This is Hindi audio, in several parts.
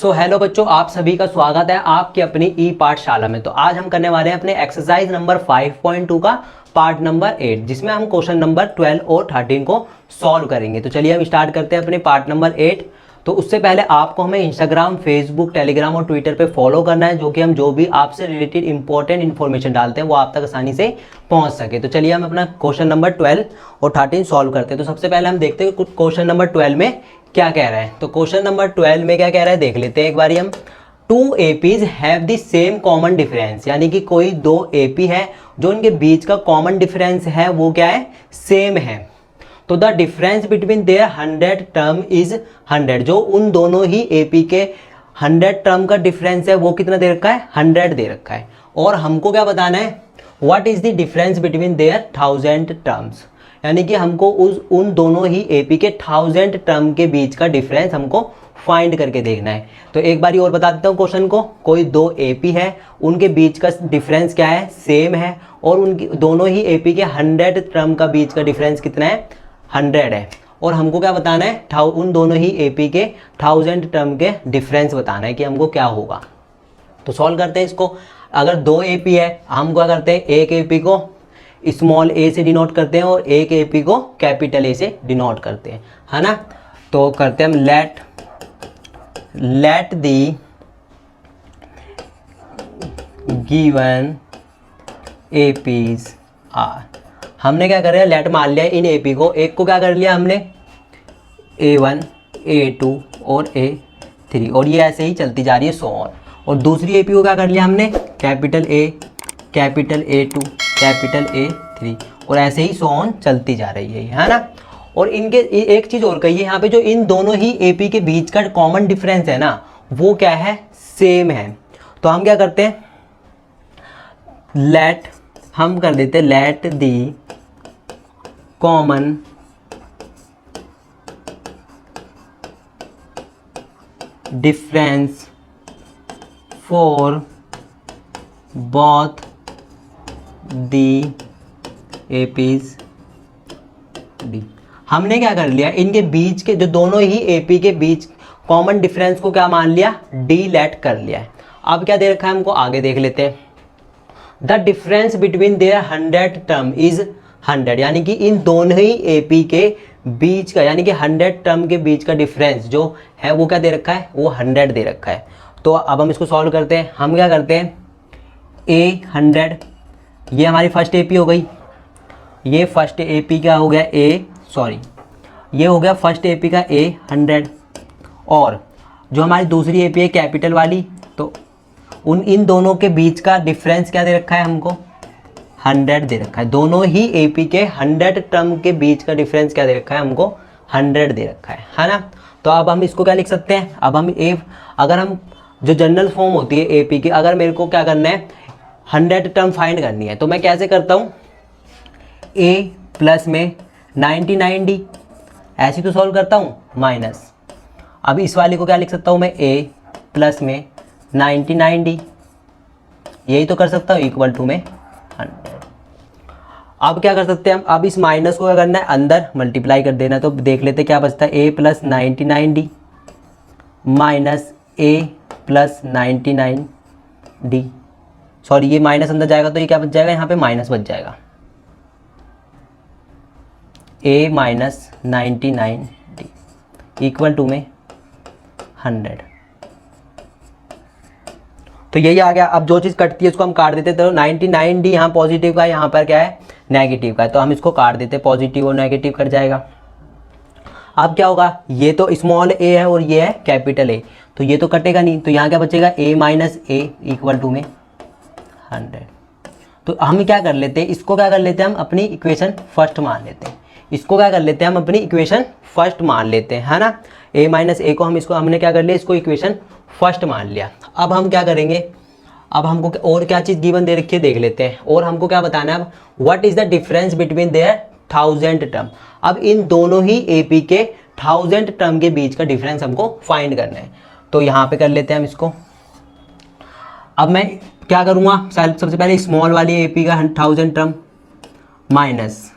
सो हेलो बच्चों, आप सभी का स्वागत है आपकी अपनी ई पाठशाला में। तो आज हम करने वाले हैं अपने एक्सरसाइज नंबर 5.2 का पार्ट नंबर 8, जिसमें हम क्वेश्चन नंबर 12 और 13 को सॉल्व करेंगे। तो चलिए हम स्टार्ट करते हैं अपने पार्ट नंबर 8। तो उससे पहले आपको हमें इंस्टाग्राम, फेसबुक, टेलीग्राम और ट्विटर पे फॉलो करना है, जो कि हम जो भी आपसे रिलेटेड इंपॉर्टेंट इन्फॉर्मेशन डालते हैं वो आप तक आसानी से पहुंच सके। तो चलिए हम अपना क्वेश्चन नंबर 12 और 13 सॉल्व करते हैं। तो सबसे पहले हम देखते हैं क्वेश्चन नंबर 12 में क्या कह रहा है। तो क्वेश्चन नंबर 12 में क्या कह रहा है देख लेते हैं एक बारी हम। Two APs have the same common difference, यानी कि कोई दो एपी है जो इनके बीच का कॉमन डिफरेंस है वो क्या है, सेम है। तो the difference between their 100 term is 100, जो उन दोनों ही एपी के 100 टर्म का डिफरेंस है वो कितना दे रखा है, 100 दे रखा है। और हमको क्या बताना है, what is the difference between their 1000 terms, यानी कि हमको उन दोनों ही एपी के 1000 टर्म के बीच का डिफरेंस हमको फाइंड करके देखना है। तो एक बारी और बता देता हूँ क्वेश्चन को। कोई दो एपी है, उनके बीच का डिफरेंस क्या है, सेम है, और उनकी दोनों ही एपी के 100 टर्म का बीच का डिफरेंस कितना है, 100 है। और हमको क्या बताना है, उन दोनों ही एपी के 1000 टर्म के डिफरेंस बताना है कि हमको क्या होगा। तो सॉल्व करते हैं इसको। अगर दो एपी है, हम क्या करते हैं, एक एपी को स्मॉल ए से डिनोट करते हैं और एक एपी को कैपिटल ए से डिनोट करते हैं, है ना। तो करते हैं हम let the given APs are. हमने क्या कर रहे हैं, लेट मान लिया इन एपी को। एक को क्या कर लिया हमने, A1, A2 और A3, और ये ऐसे ही चलती जा रही है सो ऑन। और दूसरी एपी को क्या कर लिया हमने, capital A, capital A2, capital A3, और ऐसे ही सो ऑन चलती जा रही है ना। और इनके एक चीज़ और कही है यहाँ पे, जो इन दोनों ही एपी के बीच का कॉमन डिफरेंस है ना वो क्या है, सेम है। तो हम क्या करते हैं, हम कर देते हैं let the common difference for both the APs D. हमने क्या कर लिया, इनके बीच के जो दोनों ही एपी के बीच कॉमन डिफरेंस को क्या मान लिया, डी लेट कर लिया है। अब क्या दे रखा है हमको, आगे देख लेते हैं। The difference between their 100 term is 100, यानी कि इन दोनों ही एपी के बीच का, यानी कि 100 टर्म के बीच का डिफरेंस जो है वो क्या दे रखा है, वो 100 दे रखा है। तो अब हम इसको सॉल्व करते हैं। हम क्या करते हैं, A100, ये हमारी फर्स्ट एपी हो गई, ये फर्स्ट एपी का हो गया ये हो गया फर्स्ट एपी का A100, और जो हमारी दूसरी एपी है कैपिटल वाली, तो इन दोनों के बीच का डिफरेंस क्या दे रखा है हमको, 100 दे रखा है। दोनों ही एपी के 100 टर्म के बीच का डिफरेंस क्या दे रखा है हमको, 100 दे रखा है ना। तो अब हम इसको क्या लिख सकते हैं, अब हम अगर हम जो जनरल फॉर्म होती है एपी की, अगर मेरे को क्या करना है, 100 टर्म फाइंड करनी है, तो मैं कैसे करता हूँ, A प्लस में 99D ऐसी तो सॉल्व करता हूँ, माइनस। अब इस वाले को क्या लिख सकता हूँ मैं, A प्लस में 99D, यही तो कर सकता हूँ, इक्वल टू में 100। अब क्या कर सकते हैं हम, अब इस माइनस को क्या करना है, अंदर मल्टीप्लाई कर देना। तो देख लेते क्या बचता है, A plus 99D minus A plus 99D, sorry ये माइनस अंदर जाएगा तो ये क्या बच जाएगा, यहाँ पे माइनस बच जाएगा, A minus 99D equal to में 100। तो यही आ गया। अब जो चीज़ कटती है उसको हम काट देते हैं। तो 99D यहाँ पॉजिटिव का है, यहाँ पर क्या है, नेगेटिव का है, तो हम इसको काट देते हैं, पॉजिटिव और नेगेटिव कट जाएगा। अब क्या होगा, ये तो स्मॉल a है और ये है कैपिटल A, तो ये तो कटेगा नहीं, तो यहाँ क्या बचेगा, A minus A equal to में 100। तो हम क्या कर लेते हैं, इसको क्या कर लेते हैं, हम अपनी इक्वेशन फर्स्ट मान लेते हैं। इसको क्या कर लेते हैं, हम अपनी इक्वेशन फर्स्ट मान लेते हैं, है ना। A माइनस A को हमने क्या कर लिया, इसको इक्वेशन फर्स्ट मान लिया। अब हम क्या करेंगे, अब हमको और क्या चीज़ गिवन दे रखी है देख लेते हैं। और हमको क्या बताना है, अब what is the difference between their 1000 term. अब इन दोनों ही एपी के 1000 टर्म के बीच का डिफरेंस हमको फाइंड करना है। तो यहाँ पे कर लेते हैं हम इसको। अब मैं क्या करूँगा, सबसे पहले स्मॉल वाली एपी का 1000 टर्म माइनस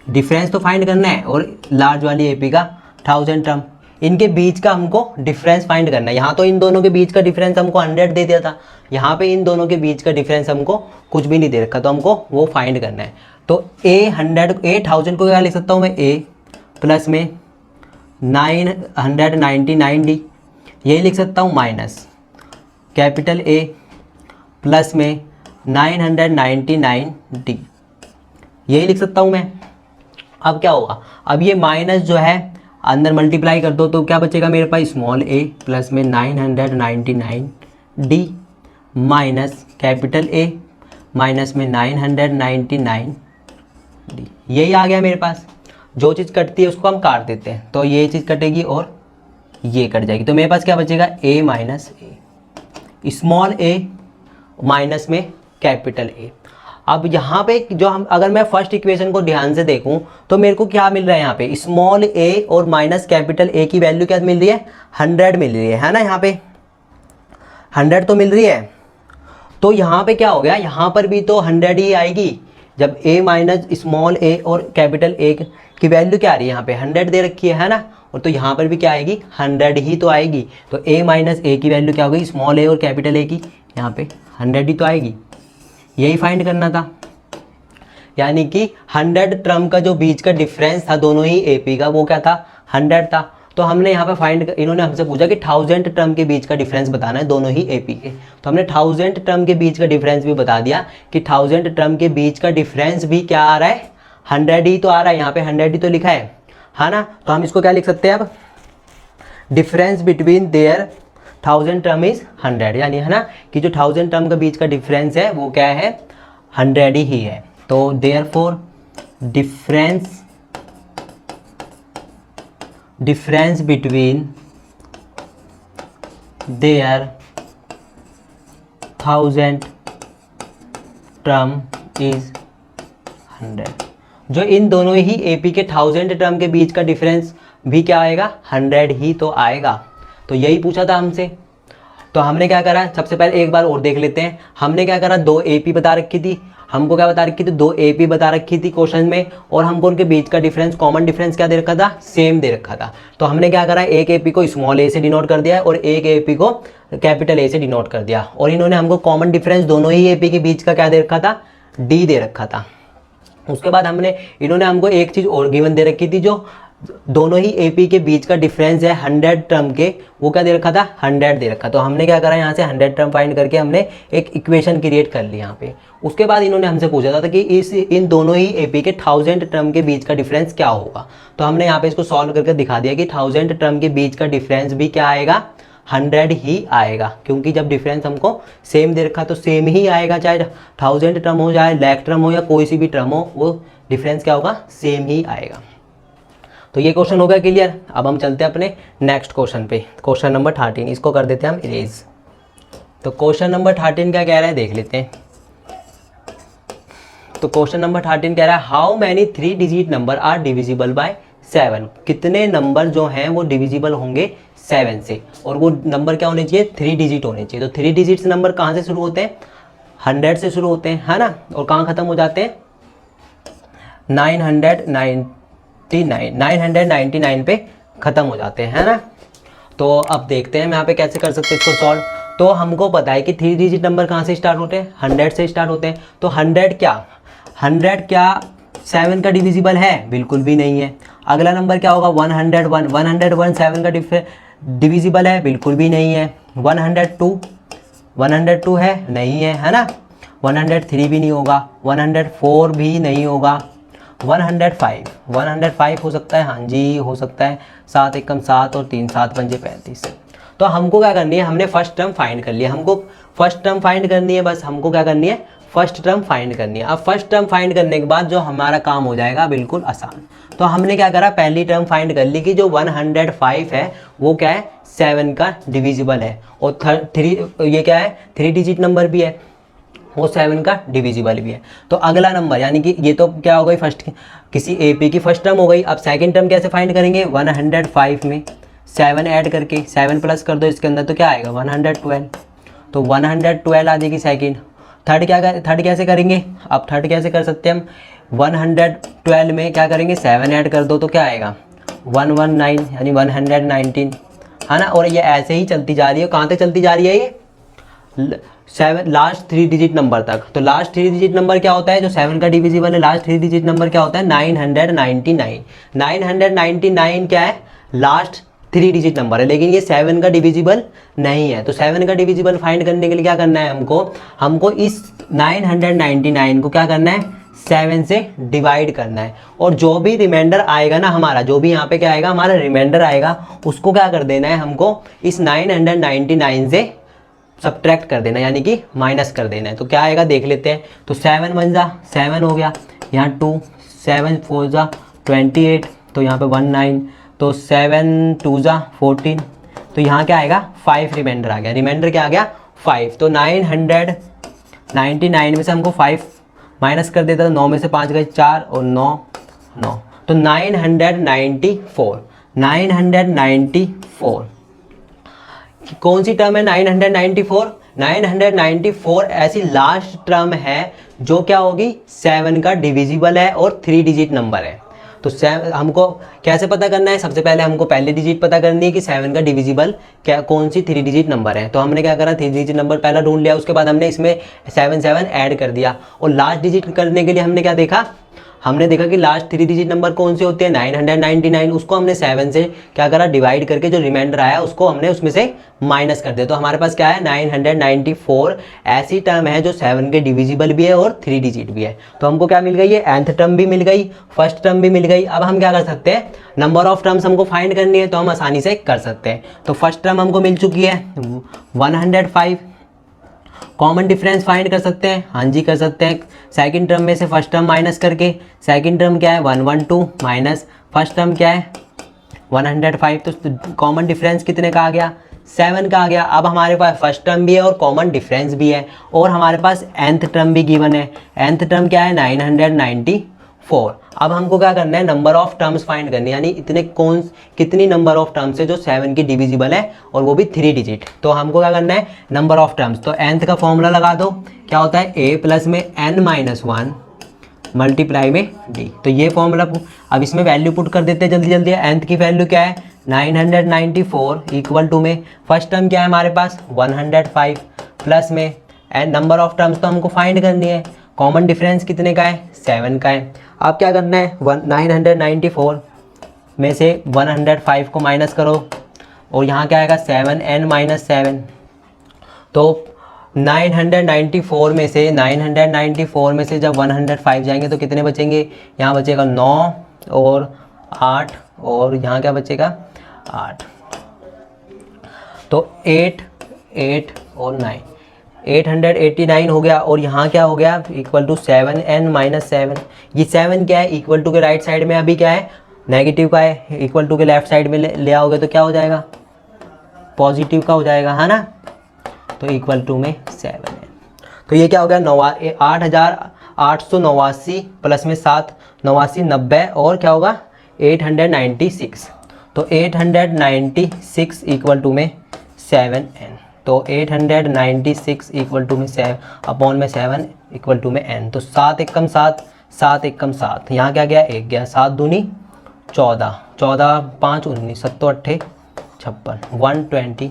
डिफरेंस तो फाइंड करना है और लार्ज वाली एपी का 1000 टर्म, इनके बीच का हमको डिफरेंस फाइंड करना है। यहाँ तो इन दोनों के बीच का डिफरेंस हमको 100 दे दिया था, यहाँ पे इन दोनों के बीच का डिफरेंस हमको कुछ भी नहीं दे रखा, तो हमको वो फाइंड करना है। तो A1000 को क्या लिख सकता हूँ मैं, A प्लस में 999D, यही लिख सकता हूँ, माइनस कैपिटल A प्लस में 999D, यही लिख सकता हूँ मैं। अब क्या होगा, अब ये माइनस जो है अंदर मल्टीप्लाई कर दो तो क्या बचेगा मेरे पास, स्मॉल a प्लस में 999D minus capital A minus में 999D, यही आ गया मेरे पास। जो चीज़ कटती है उसको हम काट देते हैं, तो ये चीज़ कटेगी और ये कट जाएगी, तो मेरे पास क्या बचेगा, a minus A, small a minus में कैपिटल A। अब यहाँ पे जो हम, अगर मैं फर्स्ट इक्वेशन को ध्यान से देखूँ तो मेरे को क्या मिल रहा है यहाँ पे, स्मॉल a और माइनस कैपिटल A की वैल्यू क्या मिल रही है, 100 मिल रही है ना, यहाँ पे 100 तो मिल रही है। तो यहाँ पे क्या हो गया, यहाँ पर भी तो 100 ही आएगी, जब a माइनस स्मॉल a और कैपिटल A की वैल्यू क्या आ रही है, यहाँ पे 100 दे रखी है ना, और तो यहाँ पर भी क्या आएगी, 100 ही तो आएगी। तो a माइनस a की वैल्यू क्या हो गई, स्मॉल a और कैपिटल A की, यहाँ पे 100 ही तो आएगी, यही फाइंड करना था। यानी कि 100 टर्म का जो बीच का डिफरेंस था दोनों ही AP का, वो क्या था, 100 था। तो हमने यहाँ पे फाइंड, इन्होंने हमसे पूछा कि 1000 टर्म के बीच का डिफरेंस बताना है दोनों ही AP के, तो हमने 1000 टर्म के बीच का डिफरेंस भी बता दिया कि 1000 टर्म के बीच का डिफरेंस भी क्या आ रहा है, 100 ही तो आ रहा है, यहाँ पे 100 ही तो लिखा है ना। तो हम इसको क्या लिख सकते हैं अब, difference between their 1000 term is 100, यानी है ना कि जो 1000 टर्म के बीच का डिफरेंस है वो क्या है, 100 ही है। तो therefore difference between their 1000 term is 100, जो इन दोनों ही AP के 1000 टर्म के बीच का डिफरेंस भी क्या आएगा, 100 ही तो आएगा। तो यही पूछा था हमसे। तो हमने क्या करा, सबसे पहले एक बार और देख लेते हैं। हमने क्या करा, 2 AP बता रखी थी, हमको क्या बता रखी थी, 2 AP बता रखी थी क्वेश्चन में, और हमको उनके बीच का डिफरेंस, कॉमन डिफरेंस क्या दे रखा था, सेम दे रखा था। तो हमने क्या करा, एक AP को स्मॉल a से डिनोट कर दिया और एक AP को कैपिटल A से डिनोट कर दिया, और इन्होंने हमको कॉमन डिफरेंस दोनों ही AP के बीच का क्या दे रखा था, D दे रखा था। उसके बाद इन्होंने हमको एक चीज़ और गिवन दे रखी थी, जो दोनों ही AP के बीच का डिफरेंस है 100 टर्म के, वो क्या दे रखा था, 100 दे रखा। तो हमने क्या करा, यहाँ से 100 टर्म फाइंड करके हमने एक इक्वेशन क्रिएट कर ली यहाँ पे। उसके बाद इन्होंने हमसे पूछा था कि इन दोनों ही AP के 1000 टर्म के बीच का डिफरेंस क्या होगा। तो हमने यहाँ पे इसको सॉल्व करके दिखा दिया कि 1000 टर्म के बीच का डिफरेंस भी क्या आएगा, 100 ही आएगा, क्योंकि जब डिफरेंस हमको सेम दे रखा तो सेम ही आएगा, चाहे 1000 टर्म हो, चाहे लैक टर्म हो, या कोई सी भी टर्म हो, वो डिफरेंस क्या होगा, सेम ही आएगा। तो ये क्वेश्चन हो गया क्लियर। अब हम चलते हैं अपने नेक्स्ट क्वेश्चन पे, क्वेश्चन नंबर 13, इसको कर देते हैं हम इरेज। तो क्वेश्चन नंबर 13 क्या कह रहा है, देख लेते हैं। तो क्वेश्चन नंबर 13 कह रहा है, how many 3 digit number are divisible by 7, कितने नंबर जो हैं वो डिविजिबल होंगे 7 से, और वो नंबर क्या होने चाहिए, 3 डिजिट होने चाहिए। तो 3 डिजिट्स नंबर कहाँ से शुरू होते हैं, 100 से शुरू होते हैं, है ना, और कहाँ ख़त्म हो जाते हैं, 999 पे ख़त्म हो जाते हैं, है ना। तो अब देखते हैं हम यहाँ पे कैसे कर सकते हैं इसको सॉल्व। तो हमको पता है कि 3 डिजिट नंबर कहाँ से स्टार्ट होते हैं, 100 से स्टार्ट होते हैं। तो 100 क्या 7 का डिविजिबल है, बिल्कुल भी नहीं है। अगला नंबर क्या होगा, 101 7 का डिविजिबल है, बिल्कुल भी नहीं है। 102 है, नहीं है ना। 103 भी नहीं होगा, 104 भी नहीं होगा। 105 हो सकता है, हाँ जी हो सकता है। 7 एकम 7 और 3 7 पंजे 35। तो हमको क्या करनी है, हमने फर्स्ट टर्म फाइंड कर लिया, हमको फर्स्ट टर्म फाइंड करनी है, बस हमको क्या करनी है, फर्स्ट टर्म फाइंड करनी है। अब फर्स्ट टर्म फाइंड करने के बाद जो हमारा काम हो जाएगा बिल्कुल आसान। तो हमने क्या करा, पहली टर्म फाइंड कर ली कि जो 105 है वो क्या है, 7 का डिविजिबल है, और 3 ये क्या है, 3 डिजिट नंबर भी है, वो 7 का डिविजिबल भी है। तो अगला नंबर, यानी कि ये तो क्या हो गई, फर्स्ट किसी AP की फर्स्ट टर्म हो गई। अब सेकंड टर्म कैसे फाइंड करेंगे, 105 में 7 ऐड करके 7 प्लस कर दो इसके अंदर, तो क्या आएगा 112। तो 112 आ जाएगी सेकंड। थर्ड कैसे करेंगे, अब थर्ड कैसे कर सकते हैं हम, 112 में क्या करेंगे, 7 ऐड कर दो तो क्या आएगा 119 यानी 119 है ना। और ये ऐसे ही चलती जा रही है, कहाँ तक चलती जा रही है ये 7 लास्ट 3 डिजिट नंबर तक। तो लास्ट 3 डिजिट नंबर क्या होता है, जो 7 का डिविजिबल है लास्ट 3 डिजिट नंबर क्या होता है 999। 999 क्या है लास्ट 3 डिजिट नंबर है, लेकिन ये 7 का डिविजिबल नहीं है। तो 7 का डिविजिबल फाइंड करने के लिए क्या करना है हमको इस 999 को क्या करना है 7 से डिवाइड करना है। और जो भी रिमाइंडर आएगा ना हमारा, जो भी यहाँ पे क्या आएगा हमारा रिमाइंडर आएगा, उसको क्या कर देना है हमको इस 999 से सब्ट्रैक्ट कर देना, यानी कि माइनस कर देना है। तो क्या आएगा देख लेते हैं। तो 7 1 जा 7 हो गया, यहाँ 2 7 4 जा 28, तो यहाँ पे 19, तो 7 2 जा 14, तो यहाँ क्या आएगा 5 रिमाइंडर आ गया। रिमाइंडर क्या आ गया 5। तो 999 में से हमको 5 माइनस कर देता, तो 9 में से 5 गए 4 और 9 9, तो 994 कौन सी टर्म है 994 ऐसी लास्ट टर्म है जो क्या होगी 7 का डिविजिबल है और 3 डिजिट नंबर है। तो हमको कैसे पता करना है, सबसे पहले हमको पहली डिजिट पता करनी है कि 7 का डिविजिबल क्या कौन सी 3 डिजिट नंबर है। तो हमने क्या करा 3 डिजिट नंबर पहला ढूंढ लिया, उसके बाद हमने इसमें 7 7 ऐड कर दिया। और लास्ट डिजिट करने के लिए हमने क्या देखा, हमने देखा कि लास्ट 3 डिजिट नंबर कौन से होते हैं 999, उसको हमने 7 से क्या करा डिवाइड करके जो रिमाइंडर आया उसको हमने उसमें से माइनस कर दिया। तो हमारे पास क्या है 994 ऐसी टर्म है जो 7 के डिविजिबल भी है और 3 डिजिट भी है। तो हमको क्या मिल गई है nth टर्म भी मिल गई, फर्स्ट टर्म भी मिल गई। अब हम क्या कर सकते हैं नंबर ऑफ टर्म्स हमको फाइंड करनी है, तो हम आसानी से कर सकते हैं। तो फर्स्ट टर्म हमको मिल चुकी है 105, कॉमन डिफरेंस फाइंड कर सकते हैं, हाँ जी कर सकते हैं। सेकंड टर्म में से फर्स्ट टर्म माइनस करके, सेकंड टर्म क्या है 112 माइनस फर्स्ट टर्म क्या है 105, तो कॉमन डिफरेंस कितने का आ गया 7 का आ गया। अब हमारे पास फर्स्ट टर्म भी है और कॉमन डिफरेंस भी है, और हमारे पास nth टर्म भी गिवन है। nth टर्म क्या है 994। अब हमको क्या करना है नंबर ऑफ टर्म्स फाइंड करनी है, यानी कितनी नंबर ऑफ टर्म्स है जो 7 की डिविजिबल है और वो भी 3 डिजिट। तो हमको क्या करना है नंबर ऑफ टर्म्स, तो nth का फॉर्मूला लगा दो, क्या होता है a प्लस में n-1 मल्टीप्लाई में d। तो ये फॉर्मूला, अब इसमें वैल्यू पुट कर देते हैं जल्दी जल्दी। nth की वैल्यू क्या है 994 इक्वल टू में फर्स्ट टर्म क्या है हमारे पास 105 प्लस में एंड नंबर ऑफ टर्म्स तो हमको फाइंड करनी है, कॉमन डिफरेंस कितने का है 7 का है। अब क्या करना है 994 में से 105 को माइनस करो, और यहाँ क्या आएगा 7n-7। तो 994 में से जब 105 जाएंगे तो कितने बचेंगे, यहाँ बचेगा 9 और 8, और यहाँ क्या बचेगा 8, तो 8 और 9 889 हो गया। और यहाँ क्या हो गया इक्वल टू 7n-7। ये 7 क्या है इक्वल टू के राइट साइड में अभी क्या है नेगेटिव का है, इक्वल टू के लेफ्ट साइड में ले आओगे तो क्या हो जाएगा पॉजिटिव का हो जाएगा, है ना। तो इक्वल टू में 7n, तो ये क्या हो गया 8889 प्लस में 7 89 90, और क्या होगा 896। तो 896 इक्वल टू में 7n। तो 896 इक्वल टू में 7 अपॉन में 7 इक्वल टू में n। तो 7 एकम 7 7 एकम 7, यहाँ क्या गया 1 गया, 7 दूनी 14 14 5 19 7 8 56 120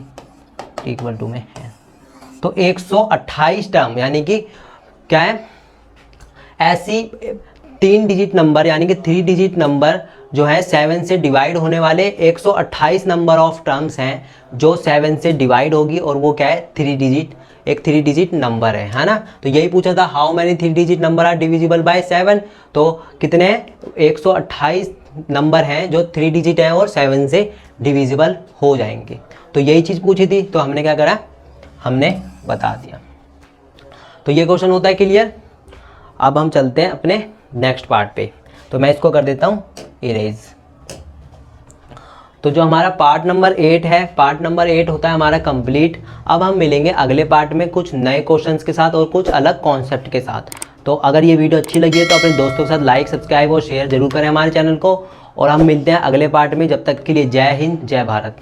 इक्वल टू में n। तो 128 टर्म, यानी कि क्या है ऐसी 3 डिजिट नंबर यानी कि 3 डिजिट नंबर जो है 7 से डिवाइड होने वाले 128 नंबर ऑफ टर्म्स हैं जो 7 से डिवाइड होगी, और वो क्या है 3 डिजिट नंबर है ना। तो यही पूछा था how many 3 digit number are divisible by 7। तो कितने 128 नंबर हैं जो 3 डिजिट हैं और 7 से डिविजिबल हो जाएंगे। तो यही चीज़ पूछी थी, तो हमने क्या करा हमने बता दिया। तो ये क्वेश्चन होता है क्लियर। अब हम चलते हैं अपने नेक्स्ट पार्ट पे, तो मैं इसको कर देता हूँ इरेज। तो जो हमारा पार्ट नंबर 8 है, पार्ट नंबर 8 होता है हमारा कंप्लीट। अब हम मिलेंगे अगले पार्ट में कुछ नए क्वेश्चंस के साथ और कुछ अलग कॉन्सेप्ट के साथ। तो अगर ये वीडियो अच्छी लगी है तो अपने दोस्तों के साथ लाइक सब्सक्राइब और शेयर जरूर करें हमारे चैनल को, और हम मिलते हैं अगले पार्ट में। जब तक के लिए जय हिंद जय भारत।